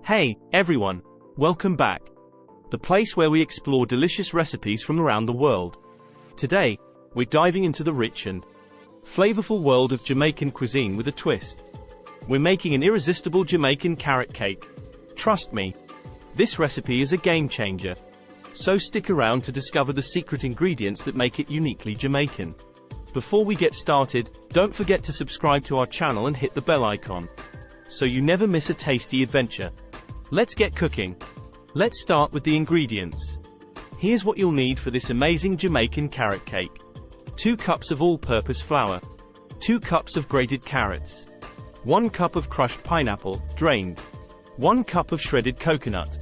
Hey, everyone! Welcome back. The place where we explore delicious recipes from around the world. Today, we're diving into the rich and flavorful world of Jamaican cuisine with a twist. We're making an irresistible Jamaican carrot cake. Trust me, this recipe is a game changer. So stick around to discover the secret ingredients that make it uniquely Jamaican. Before we get started, don't forget to subscribe to our channel and hit the bell icon, so you never miss a tasty adventure. Let's get cooking. Let's start with the ingredients. Here's what you'll need for this amazing Jamaican carrot cake. 2 cups of all-purpose flour. 2 cups of grated carrots. 1 cup of crushed pineapple, drained. 1 cup of shredded coconut.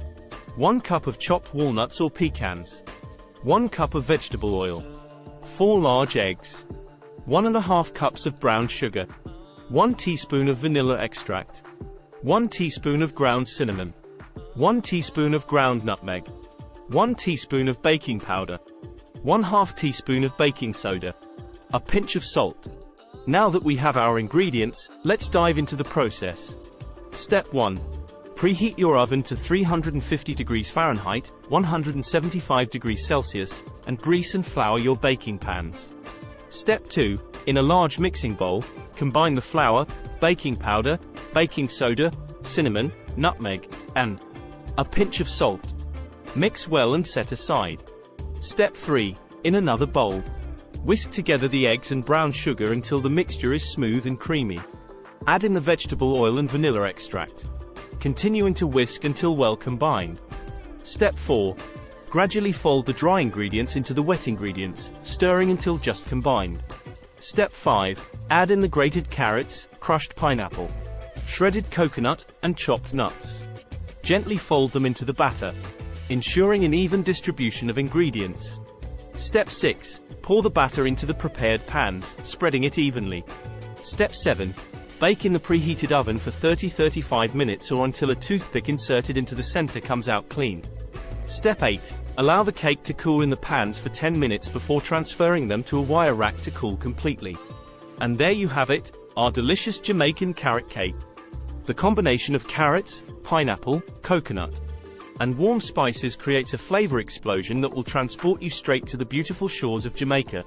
1 cup of chopped walnuts or pecans. 1 cup of vegetable oil. 4 large eggs. 1½ cups of brown sugar. 1 teaspoon of vanilla extract. 1 teaspoon of ground cinnamon. 1 teaspoon of ground nutmeg. 1 teaspoon of baking powder. 1/2 teaspoon of baking soda. A pinch of salt. Now that we have our ingredients, let's dive into the process. Step 1. Preheat your oven to 350 degrees Fahrenheit, 175 degrees Celsius, and grease and flour your baking pans. Step 2. In a large mixing bowl, combine the flour, baking powder, baking soda, cinnamon, nutmeg, and a pinch of salt. Mix well and set aside. Step 3. In another bowl, whisk together the eggs and brown sugar until the mixture is smooth and creamy. Add in the vegetable oil and vanilla extract, continuing to whisk until well combined. Step 4. Gradually fold the dry ingredients into the wet ingredients, stirring until just combined. Step 5. Add in the grated carrots, crushed pineapple, shredded coconut, and chopped nuts. Gently fold them into the batter, ensuring an even distribution of ingredients. Step 6. Pour the batter into the prepared pans, spreading it evenly. Step 7. Bake in the preheated oven for 30–35 minutes or until a toothpick inserted into the center comes out clean. Step 8. Allow the cake to cool in the pans for 10 minutes before transferring them to a wire rack to cool completely. And there you have it, our delicious Jamaican carrot cake. The combination of carrots, pineapple, coconut, and warm spices creates a flavor explosion that will transport you straight to the beautiful shores of Jamaica.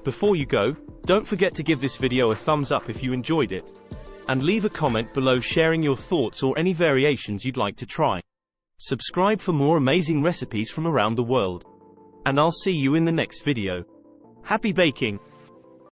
Before you go, don't forget to give this video a thumbs up if you enjoyed it, and leave a comment below sharing your thoughts or any variations you'd like to try. Subscribe for more amazing recipes from around the world. And I'll see you in the next video. Happy baking!